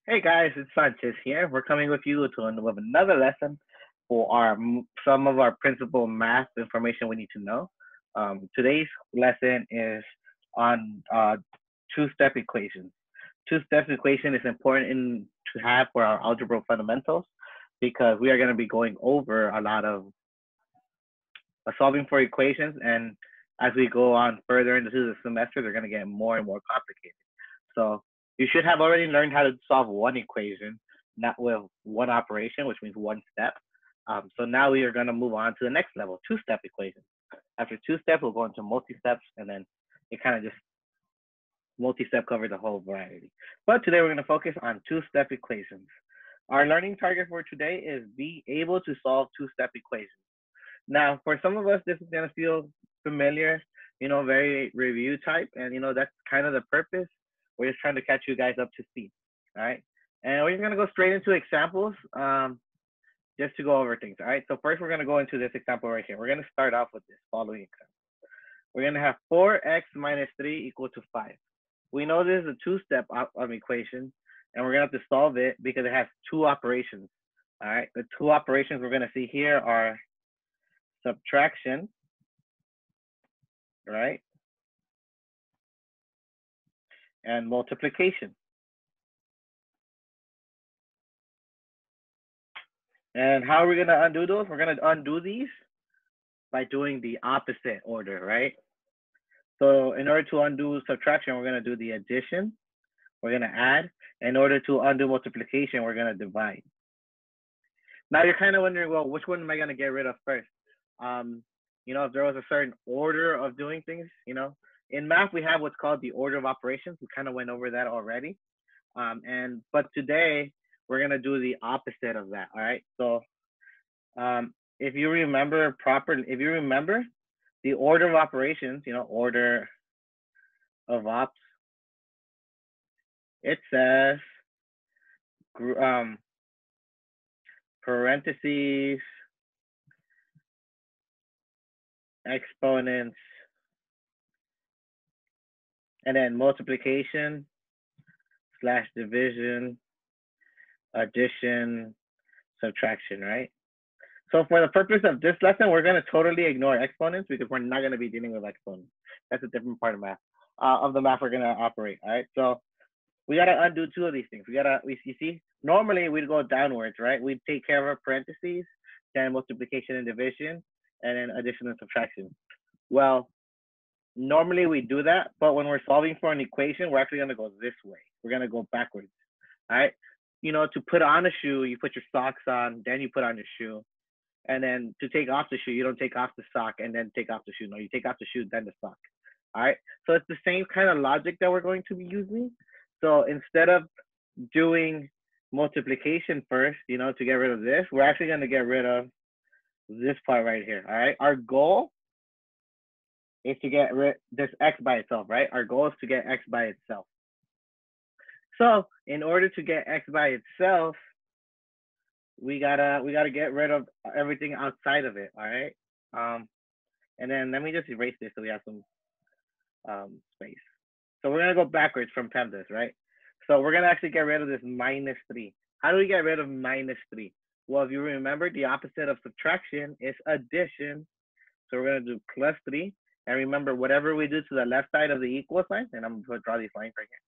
Hey guys, it's Sanchez here. We're coming with you with another lesson for some of our principal math information we need to know. Today's lesson is on two-step equations. Two-step equation is to have for our algebra fundamentals because we are going to be going over a lot of solving for equations, and as we go on further into the semester, they're going to get more and more complicated. So you should have already learned how to solve one equation, not with one operation, which means one step. So now we are going to move on to the next level, two-step equations. After two steps, we'll go into multi-steps, and then it kind of just multi-step covers the whole variety. But today we're going to focus on two-step equations. Our learning target for today is be able to solve two-step equations. Now, for some of us, this is going to feel familiar, very review type, and that's kind of the purpose. We're just trying to catch you guys up to speed, all right? And we're just gonna go straight into examples, just to go over things, all right? So first, we're gonna go into this example right here. We're gonna start off with this following example. We're gonna have 4x minus 3 equal to 5. We know this is a two-step equation, and we're gonna have to solve it because it has two operations, all right? The two operations we're gonna see here are subtraction, right? And multiplication. And how are we going to undo those? We're going to undo these by doing the opposite order, right? So in order to undo subtraction, we're going to do the addition. We're going to add. In order to undo multiplication, we're going to divide. Now you're kind of wondering, well, which one am I going to get rid of first? If there was a certain order of doing things, in math, we have what's called the order of operations. We kind of went over that already. But today, we're going to do the opposite of that, all right? So if you remember the order of operations, order of ops, it says parentheses, exponents, and then multiplication / division, addition, subtraction, right? So for the purpose of this lesson, we're going to totally ignore exponents because we're not going to be dealing with exponents. That's a different part of math, of the math we're going to operate, all right? So we got to undo two of these things. You see, normally we'd go downwards, right? We'd take care of our parentheses, then multiplication and division, and then addition and subtraction. Well, normally we do that, but when we're solving for an equation, we're actually going to go this way. We're going to go backwards, all right? To put on a shoe, you put your socks on, then you put on your shoe. And then to take off the shoe, you don't take off the sock and then take off the shoe. No, you take off the shoe, then the sock. All right. So it's the same kind of logic that we're going to be using. So instead of doing multiplication first, to get rid of this, we're actually going to get rid of this part right here. All right. Our goal is to get rid of this x by itself, right? Our goal is to get x by itself. So in order to get x by itself, we gotta get rid of everything outside of it, all right? And then let me just erase this so we have some space. So we're gonna go backwards from PEMDAS, right? So we're gonna actually get rid of this minus 3. How do we get rid of minus 3? Well, if you remember, the opposite of subtraction is addition. So we're gonna do plus 3. And remember, whatever we do to the left side of the equal sign, and I'm gonna draw these lines right here.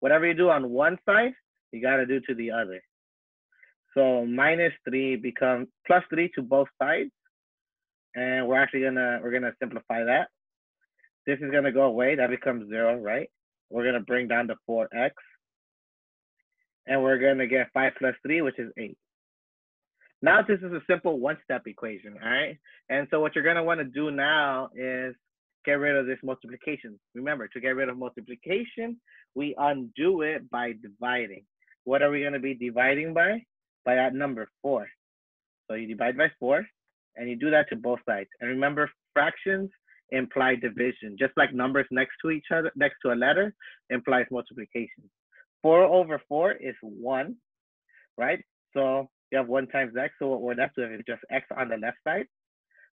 Whatever you do on one side, you gotta do to the other. So minus 3 becomes plus 3 to both sides. And we're gonna simplify that. This is gonna go away, that becomes 0, right? We're gonna bring down the 4x. And we're gonna get 5 plus 3, which is 8. Now this is a simple one-step equation, all right? And so what you're gonna wanna do now is get rid of this multiplication. Remember, to get rid of multiplication, we undo it by dividing. What are we gonna be dividing by? By that number 4. So you divide by 4, and you do that to both sides. And remember, fractions imply division. Just like numbers next to each other, next to a letter, implies multiplication. 4 over 4 is 1, right? So you have 1 times x, so what we're left with is just x on the left side.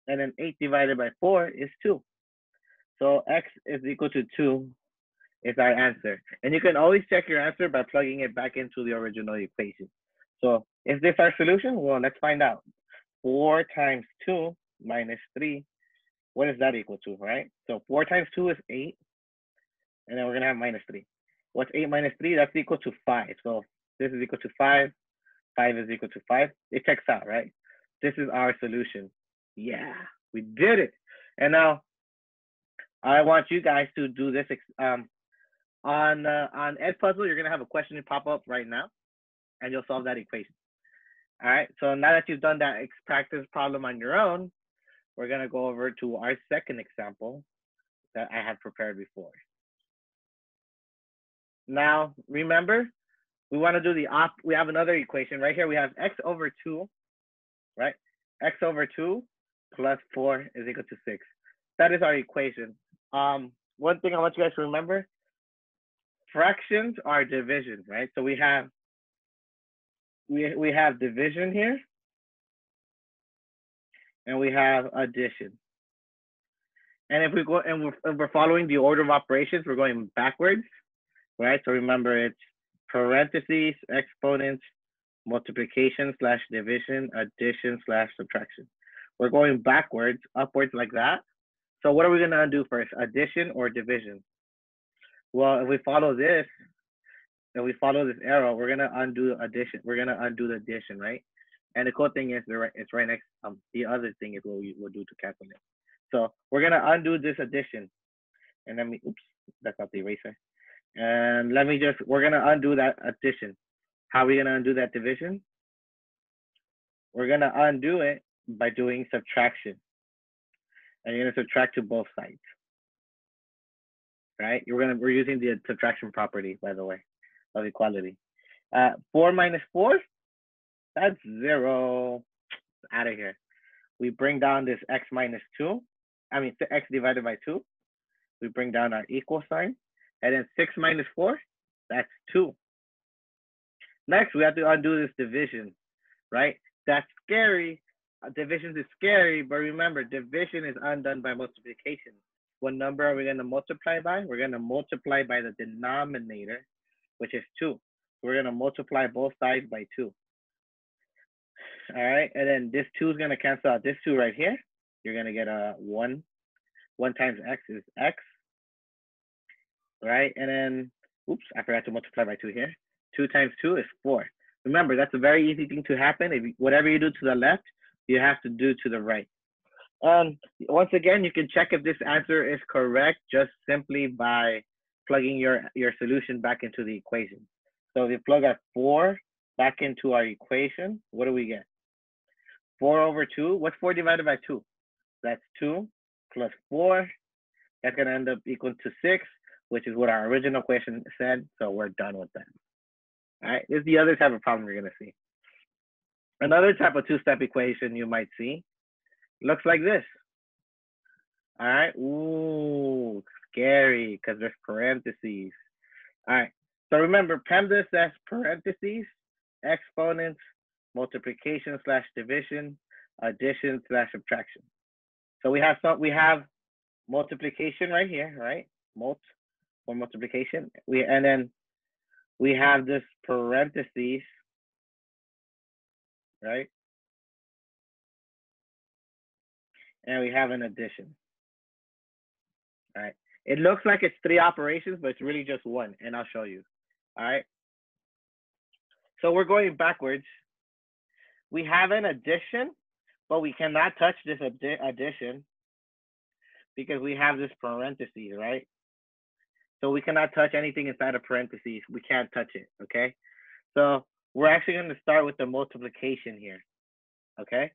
And then 8 divided by 4 is 2. So x is equal to 2 is our answer. And you can always check your answer by plugging it back into the original equation. So is this our solution? Well, let's find out. 4 times 2 minus 3, what is that equal to, right? So 4 times 2 is 8, and then we're going to have minus 3. What's 8 minus 3? That's equal to 5. So this is equal to 5. 5 is equal to 5. It checks out, right? This is our solution. Yeah, we did it. And now I want you guys to do this on Edpuzzle. You're going to have a question pop up right now, and you'll solve that equation. All right, so now that you've done that practice problem on your own, we're going to go over to our second example that I had prepared before. Now, remember, we want to do we have another equation right here. We have x over 2, right? X over 2 plus 4 is equal to 6. That is our equation. One thing I want you guys to remember, fractions are division, right? So we have division here, and we have addition. And if we go and we're following the order of operations, we're going backwards, right? So remember, it's parentheses, exponents, multiplication slash division, addition slash subtraction. We're going backwards, upwards like that. So what are we going to undo first, addition or division? Well, if we follow this arrow, we're going to undo addition. We're going to undo the addition, right? And the cool thing is it's right next. The other thing is what we'll do to cancel it. So we're going to undo this addition. And then oops, that's not the eraser. And we're going to undo that addition. How are we going to undo that division? We're going to undo it by doing subtraction. And you're going to subtract to both sides. Right? We're using the subtraction property, by the way, of equality. 4 minus 4, that's 0. Out of here. We bring down this x minus 2. X divided by 2. We bring down our equal sign. And then 6 minus 4, that's 2. Next, we have to undo this division, right? That's scary. Division is scary, but remember, division is undone by multiplication. What number are we going to multiply by? We're going to multiply by the denominator, which is 2. We're going to multiply both sides by 2. All right, and then this 2 is going to cancel out this 2 right here. You're going to get a 1. 1 times x is x. Right, and then, oops, I forgot to multiply by 2 here. 2 times 2 is 4. Remember, that's a very easy thing to happen. Whatever you do to the left, you have to do to the right. Once again, you can check if this answer is correct just simply by plugging your solution back into the equation. So if you plug our 4 back into our equation, what do we get? 4 over 2. What's 4 divided by 2? That's 2 plus 4. That's going to end up equal to 6, which is what our original question said. So we're done with that. All right, this is the other type of problem you're going to see. Another type of two-step equation you might see looks like this. All right, ooh, scary because there's parentheses. All right, so remember, PEMDAS says parentheses, exponents, multiplication slash division, addition slash subtraction. So we have multiplication right here, right? Or multiplication. And then we have this parentheses, right? And we have an addition. All right. It looks like it's 3 operations, but it's really just 1, and I'll show you. All right. So we're going backwards. We have an addition, but we cannot touch this addition because we have this parentheses, right? So we cannot touch anything inside of parentheses. We can't touch it, okay? So we're actually going to start with the multiplication here, okay?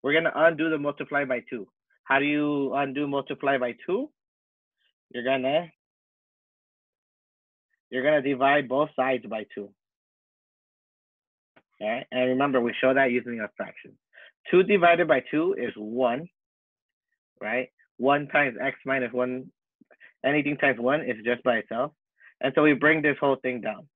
We're going to undo the multiply by 2. How do you undo multiply by 2? You're gonna divide both sides by 2. All right, and remember, we show that using a fraction. 2 divided by 2 is 1, right? 1 times x minus 1, anything times 1 is just by itself. And so we bring this whole thing down.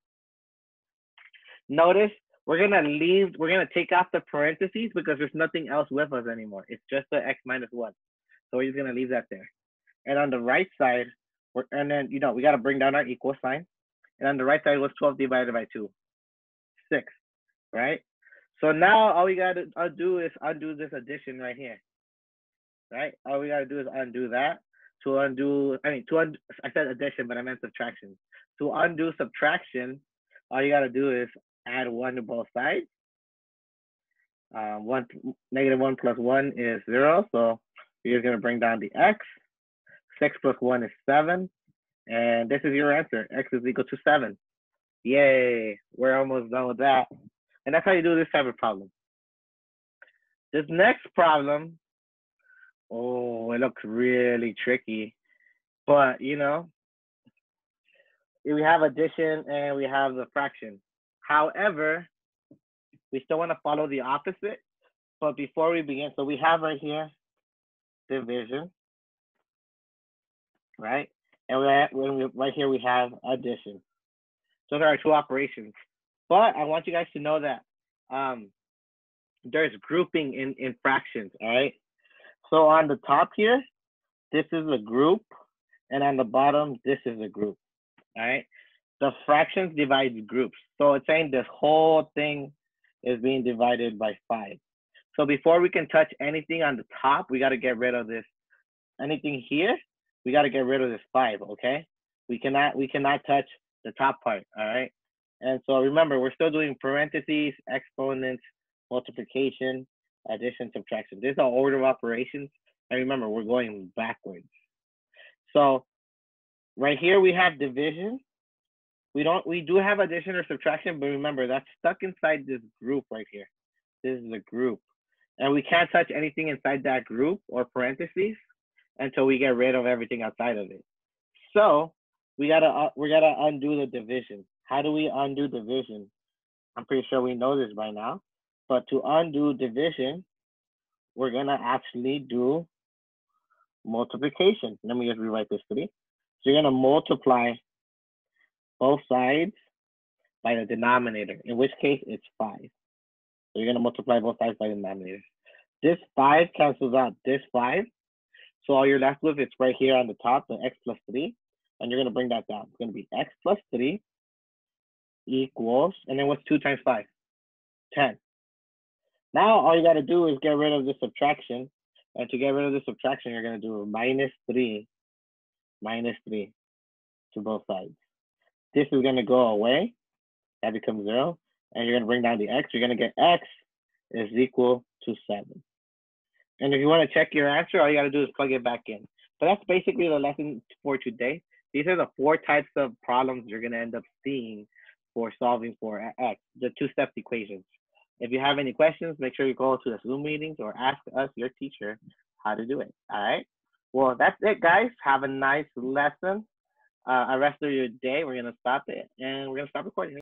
Notice we're gonna take off the parentheses because there's nothing else with us anymore. It's just the x minus 1. So we're just gonna leave that there. And on the right side, And then, you know, we got to bring down our equal sign. And on the right side was 12 divided by 2, 6, right? So now all we got to do is undo this addition right here, right? All we got to do is undo that. I said addition, but I meant subtraction. To undo subtraction, all you got to do is add 1 to both sides. Negative 1 plus 1 is 0. So we're just going to bring down the x. 6 plus 1 is 7. And this is your answer. X is equal to 7. Yay. We're almost done with that. And that's how you do this type of problem. This next problem, oh, it looks really tricky. But, you know, we have addition and we have the fraction. However, we still want to follow the opposite. But before we begin, so we have right here division, right? And right here we have addition. Those are our two operations. But I want you guys to know that there's grouping in fractions, all right? So on the top here, this is a group, and on the bottom, this is a group, all right? The fractions divide groups. So it's saying this whole thing is being divided by 5. So before we can touch anything on the top, we got to get rid of this. Anything here, we got to get rid of this 5, okay? We cannot touch the top part, all right? And so remember, we're still doing parentheses, exponents, multiplication, addition, subtraction. These are order of operations. And remember, we're going backwards. So right here, we have division. We do have addition or subtraction, but remember, that's stuck inside this group right here. This is a group. And we can't touch anything inside that group or parentheses until we get rid of everything outside of it. So we gotta undo the division. How do we undo division? I'm pretty sure we know this by now. But to undo division, we're gonna actually do multiplication. Let me just rewrite this 3. So you're gonna multiply both sides by the denominator, in which case it's 5. So you're gonna multiply both sides by the denominator. This 5 cancels out this 5. So all you're left with is right here on the top, the x plus 3. And you're gonna bring that down. It's gonna be x plus 3 equals, and then what's 2 times 5? 10. Now all you gotta do is get rid of the subtraction. And to get rid of the subtraction, you're gonna do minus 3 to both sides. This is gonna go away. That becomes 0. And you're gonna bring down the x. You're gonna get x is equal to 7. And if you wanna check your answer, all you gotta do is plug it back in. But that's basically the lesson for today. These are the 4 types of problems you're gonna end up seeing for solving for x, the 2-step equations. If you have any questions, make sure you go to the Zoom meetings or ask us, your teacher, how to do it, all right? Well, that's it, guys. Have a nice lesson. A rest of your day. We're gonna stop it and we're gonna stop recording.